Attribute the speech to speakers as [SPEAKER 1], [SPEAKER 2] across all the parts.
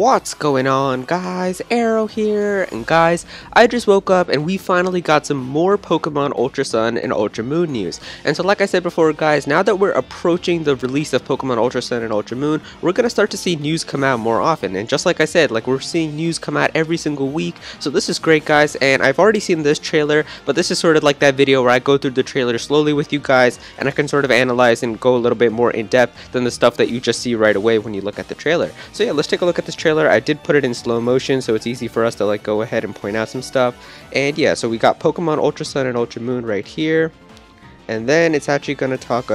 [SPEAKER 1] What's going on, guys? Aero here, and guys, I just woke up and we finally got some more Pokemon Ultra Sun and Ultra Moon news. And so like I said before, guys, now that we're approaching the release of Pokemon Ultra Sun and Ultra Moon, we're gonna start to see news come out more often. And just like I said, like we're seeing news come out every single week, so this is great, guys. And I've already seen this trailer, but this is sort of like that video where I go through the trailer slowly with you guys, and I can sort of analyze and go a little bit more in depth than the stuff that you just see right away when you look at the trailer. So yeah, let's take a look at this trailer. I did put it in slow motion, so it's easy for us to like go ahead and point out some stuff. And yeah, so we got Pokemon Ultra Sun and Ultra Moon right here, and then it's actually going to talk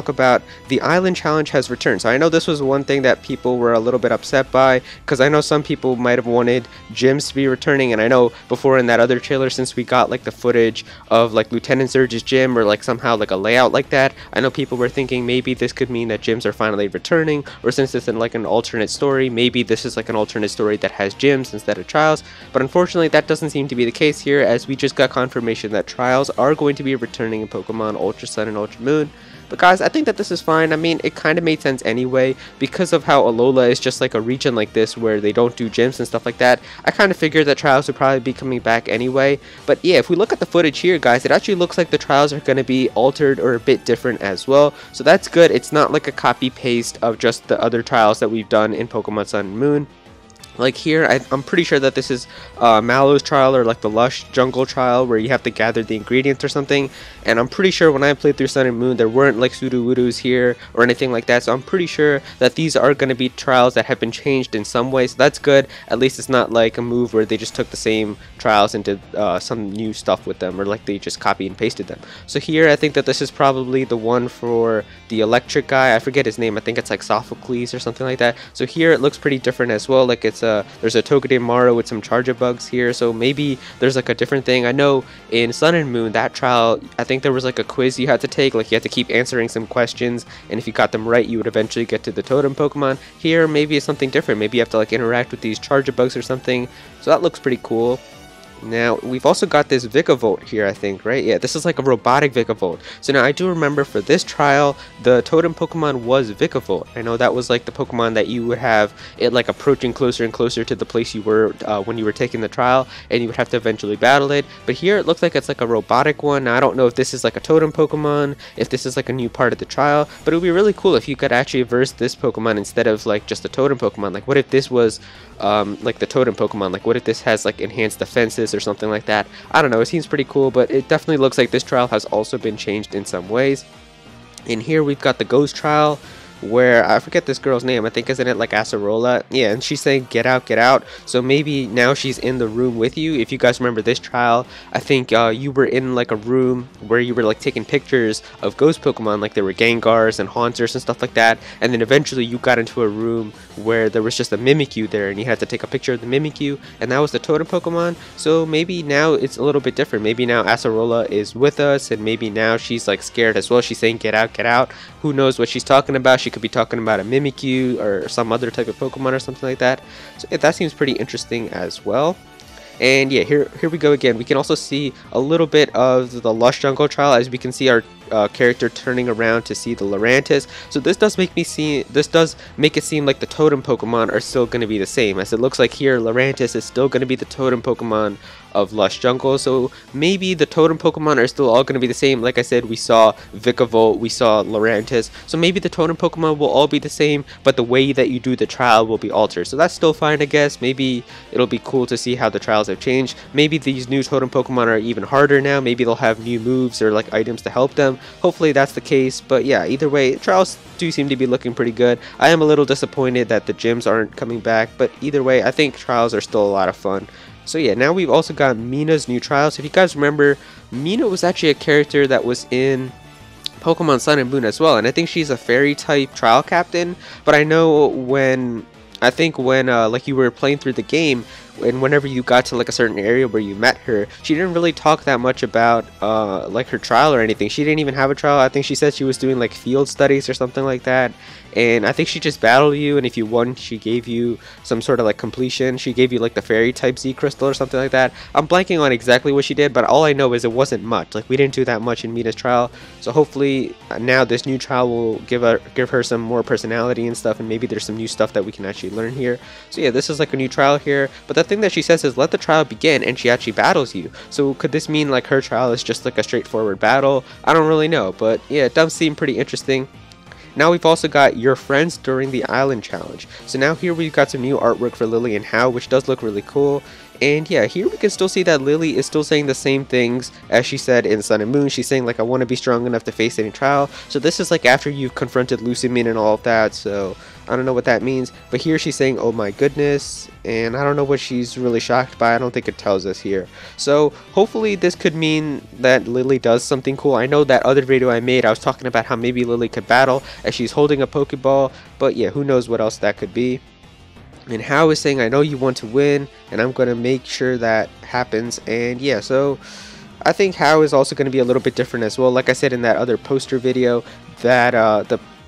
[SPEAKER 1] about the Island Challenge has returned. So I know this was one thing that people were a little bit upset by, because I know some people might have wanted gyms to be returning, and I know before in that other trailer, since we got like the footage of like Lieutenant Surge's gym or like somehow like a layout like that, I know people were thinking maybe this could mean that gyms are finally returning, or since it's in like an alternate story, maybe this is like an alternate story that has gyms instead of trials. But unfortunately that doesn't seem to be the case here, as we just got confirmation that trials are going to be returning in Pokemon Ultra Sun and Ultra Moon. But guys, I think that this is fine. I mean, it kind of made sense anyway, because of how Alola is just like a region like this where they don't do gyms and stuff like that. I kind of figured that trials would probably be coming back anyway. But yeah, if we look at the footage here, guys, it actually looks like the trials are going to be altered or a bit different as well. So that's good. It's not like a copy paste of just the other trials that we've done in Pokemon Sun and Moon. Like here, I'm pretty sure that this is Mallow's trial, or like the Lush Jungle trial, where you have to gather the ingredients or something. And I'm pretty sure when I played through Sun and Moon, there weren't like Sudowoodoos here or anything like that. So I'm pretty sure that these are going to be trials that have been changed in some way. So that's good. At least it's not like a move where they just took the same trials and did some new stuff with them, or like they just copied and pasted them. So here, I think that this is probably the one for the electric guy. I forget his name. I think it's like Sophocles or something like that. So here it looks pretty different as well. Like it's there's a Togedemaru with some Chargebugs here, so maybe there's like a different thing. I know in Sun and Moon, that trial, I think there was like a quiz you had to take, like you had to keep answering some questions, and if you got them right, you would eventually get to the totem Pokemon. Here, maybe it's something different. Maybe you have to like interact with these Chargebugs or something, so that looks pretty cool. Now, we've also got this Vikavolt here, I think, right? Yeah, this is like a robotic Vikavolt. So now, I do remember for this trial, the totem Pokemon was Vikavolt. I know that was like the Pokemon that you would have it like approaching closer and closer to the place you were when you were taking the trial, and you would have to eventually battle it. But here, it looks like it's like a robotic one. Now, I don't know if this is like a totem Pokemon, if this is like a new part of the trial, but it would be really cool if you could actually verse this Pokemon instead of like just a totem Pokemon. Like, what if this was like the totem Pokemon? Like, what if this has like enhanced defenses or something like that? I don't know, it seems pretty cool, but it definitely looks like this trial has also been changed in some ways. In here we've got the Ghost trial, where I forget this girl's name. I think isn't it like Acerola? Yeah, and she's saying get out, get out. So maybe now she's in the room with you. If you guys remember this trial, I think you were in like a room where you were like taking pictures of ghost Pokemon, like there were Gengars and Haunters and stuff like that, and then eventually you got into a room where there was just a Mimikyu there, and you had to take a picture of the Mimikyu, and that was the totem Pokemon. So maybe now it's a little bit different. Maybe now Acerola is with us, and maybe now she's like scared as well. She's saying get out, get out. Who knows what she's talking about? She could be talking about a Mimikyu or some other type of Pokemon or something like that. So yeah, that seems pretty interesting as well. And yeah, here we go again. We can also see a little bit of the Lush Jungle trial, as we can see our character turning around to see the Lurantis. So this does make it seem like the totem Pokemon are still going to be the same, as it looks like here Lurantis is still going to be the totem Pokemon of Lush Jungle. So maybe the totem Pokemon are still all going to be the same. Like I said, we saw Vikavolt, we saw Lurantis, so maybe the totem Pokemon will all be the same, but the way that you do the trial will be altered. So that's still fine, I guess. Maybe it'll be cool to see how the trials have changed. Maybe these new totem Pokemon are even harder now. Maybe they'll have new moves or like items to help them. Hopefully that's the case. But yeah, either way, trials do seem to be looking pretty good. I am a little disappointed that the gyms aren't coming back, but either way, I think trials are still a lot of fun. So yeah, now we've also got Mina's new trial. So if you guys remember, Mina was actually a character that was in Pokemon Sun and Moon as well, and I think she's a fairy type trial captain. But I know when like you were playing through the game, and whenever you got to like a certain area where you met her, she didn't really talk that much about like her trial or anything. She didn't even have a trial. I think she said she was doing like field studies or something like that, and I think she just battled you, and if you won, she gave you some sort of like completion. She gave you like the fairy type Z crystal or something like that. I'm blanking on exactly what she did, but all I know is it wasn't much. Like, we didn't do that much in Mina's trial, so hopefully now this new trial will give her some more personality and stuff, and maybe there's some new stuff that we can actually learn here. So yeah, this is like a new trial here, but the thing that she says is let the trial begin, and she actually battles you. So could this mean like her trial is just like a straightforward battle? I don't really know, but yeah, it does seem pretty interesting. Now we've also got your friends during the island challenge. So now here we've got some new artwork for Lillie and Hau, which does look really cool. And yeah, here we can still see that Lillie is still saying the same things as she said in Sun and Moon. She's saying like, I want to be strong enough to face any trial. So this is like after you've confronted Lucimin and all of that. So I don't know what that means. But here she's saying, oh my goodness. And I don't know what she's really shocked by. I don't think it tells us here. So hopefully this could mean that Lillie does something cool. I know that other video I made, I was talking about how maybe Lillie could battle as she's holding a Pokeball. But yeah, who knows what else that could be. And Hau is saying, I know you want to win, and I'm going to make sure that happens. And yeah, so I think Hau is also going to be a little bit different as well. Like I said in that other poster video, that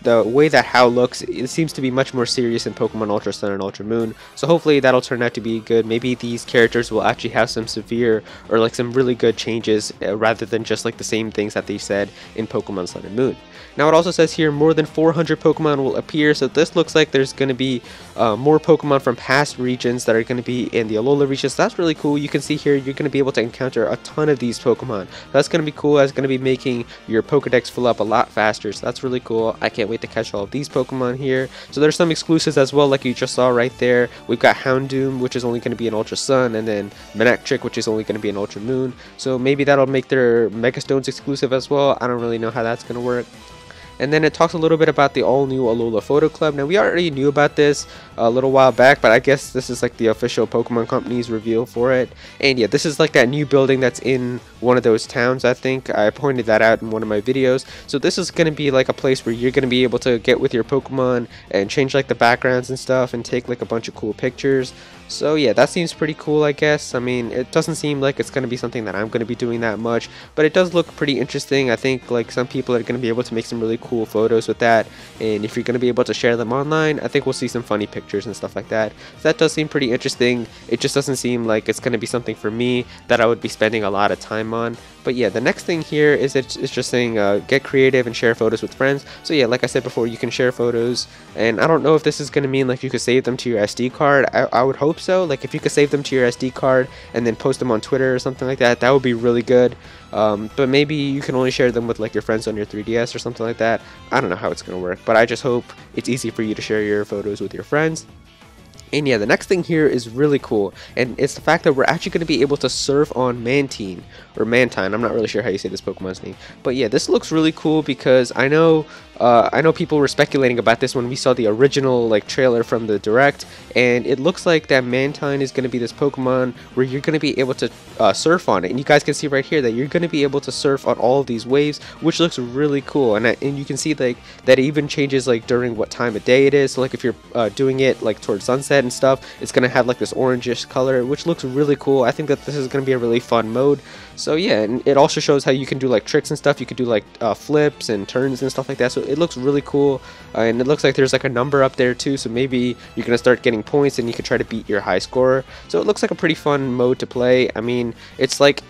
[SPEAKER 1] the way that Hau looks, it seems to be much more serious in Pokemon Ultra Sun and Ultra Moon. So hopefully that'll turn out to be good. Maybe these characters will actually have some severe or like some really good changes rather than just like the same things that they said in Pokemon Sun and Moon. Now it also says here more than 400 Pokemon will appear, so this looks like there's going to be more Pokemon from past regions that are going to be in the Alola regions. So that's really cool. You can see here you're going to be able to encounter a ton of these Pokemon. That's going to be cool. That's going to be making your Pokedex fill up a lot faster, so that's really cool. I can't wait to catch all of these Pokemon here. So there's some exclusives as well, like you just saw right there. We've got Houndoom, which is only going to be in Ultra Sun, and then Manectric, which is only going to be in Ultra Moon. So maybe that'll make their Mega Stones exclusive as well. I don't really know how that's going to work. And then it talks a little bit about the all-new Alola Photo Club. Now, we already knew about this a little while back, but I guess this is like the official Pokemon Company's reveal for it. And yeah, this is like that new building that's in one of those towns, I think. I pointed that out in one of my videos. So this is going to be like a place where you're going to be able to get with your Pokemon and change like the backgrounds and stuff and take like a bunch of cool pictures. So yeah, that seems pretty cool, I guess. I mean, it doesn't seem like it's going to be something that I'm going to be doing that much, but it does look pretty interesting. I think like some people are going to be able to make some really cool photos with that, and if you're going to be able to share them online, I think we'll see some funny pictures and stuff like that. So that does seem pretty interesting. It just doesn't seem like it's going to be something for me that I would be spending a lot of time on. But yeah, the next thing here is it's just saying get creative and share photos with friends. So yeah, like I said before, you can share photos, and I don't know if this is going to mean like you could save them to your SD card. I would hope so. Like if you could save them to your SD card and then post them on Twitter or something like that, that would be really good. But maybe you can only share them with like your friends on your 3DS or something like that. I don't know how it's going to work, but I just hope it's easy for you to share your photos with your friends. And yeah, the next thing here is really cool, and it's the fact that we're actually going to be able to surf on Mantine, or Mantine. I'm not really sure how you say this Pokemon's name, but yeah, this looks really cool because I know people were speculating about this when we saw the original like trailer from the Direct, and it looks like that Mantine is going to be this Pokemon where you're going to be able to surf on it, and you guys can see right here that you're going to be able to surf on all of these waves, which looks really cool. And you can see like that it even changes like during what time of day it is. So like if you're doing it like towards sunset and stuff, it's going to have like this orangish color, which looks really cool. I think that this is going to be a really fun mode. So yeah, and it also shows how you can do like tricks and stuff. You can do like flips and turns and stuff like that. So it looks really cool, and it looks like there's like a number up there too. So maybe you're gonna start getting points, and you can try to beat your high score. So it looks like a pretty fun mode to play. I mean, it's like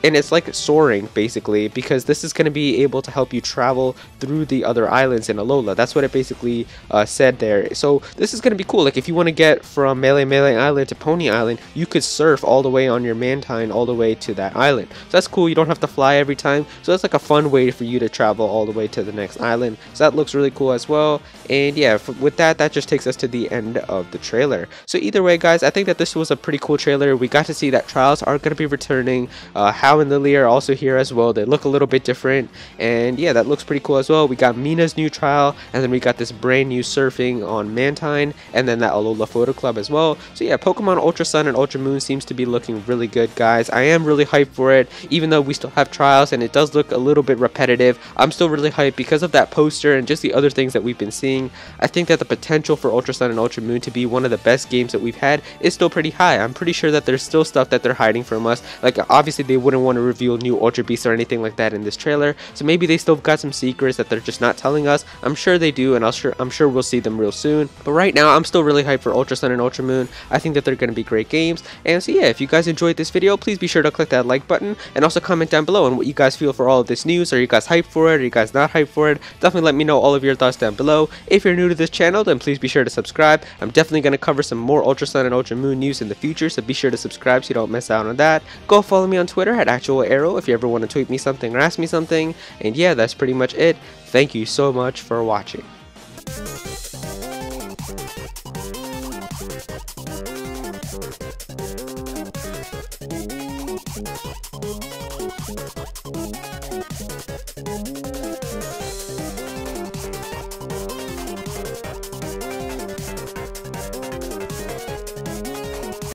[SPEAKER 1] soaring basically, because this is gonna be able to help you travel through the other islands in Alola. That's what it basically said there. So this is gonna be cool. Like if you want to get from Melee Island to Pony Island, you could surf all the way on your Mantine all the way to that island. So that's cool. You don't have to fly every time, so that's like a fun way for you to travel all the way to the next island. So that looks really cool as well. And yeah, with that just takes us to the end of the trailer. So either way, guys, I think that this was a pretty cool trailer. We got to see that trials are going to be returning. Hau and Lillie are also here as well. They look a little bit different, and yeah, that looks pretty cool as well. We got Mina's new trial, and then we got this brand new surfing on Mantine, and then that Alola Photo Club as well. So yeah, Pokemon Ultra Sun and Ultra Moon seems to be looking really good, guys. I am really hyped for it, even though we still have trials and it does look a little bit repetitive. I'm still really hyped because of that poster and just just the other things that we've been seeing, I think that the potential for Ultra Sun and Ultra Moon to be one of the best games that we've had is still pretty high. I'm pretty sure that there's still stuff that they're hiding from us. Like, obviously they wouldn't want to reveal new Ultra Beasts or anything like that in this trailer, so maybe they still got some secrets that they're just not telling us. I'm sure they do, and I'm sure we'll see them real soon. But right now, I'm still really hyped for Ultra Sun and Ultra Moon. I think that they're going to be great games. And so yeah, if you guys enjoyed this video, please be sure to click that like button, and also comment down below on what you guys feel for all of this news. Are you guys hyped for it? Are you guys not hyped for it? Definitely let me know all of your thoughts down below. If you're new to this channel, then please be sure to subscribe. I'm definitely going to cover some more Ultra Sun and Ultra Moon news in the future, so be sure to subscribe so you don't miss out on that. Go follow me on Twitter at @Aero if you ever want to tweet me something or ask me something. And yeah, that's pretty much it. Thank you so much for watching.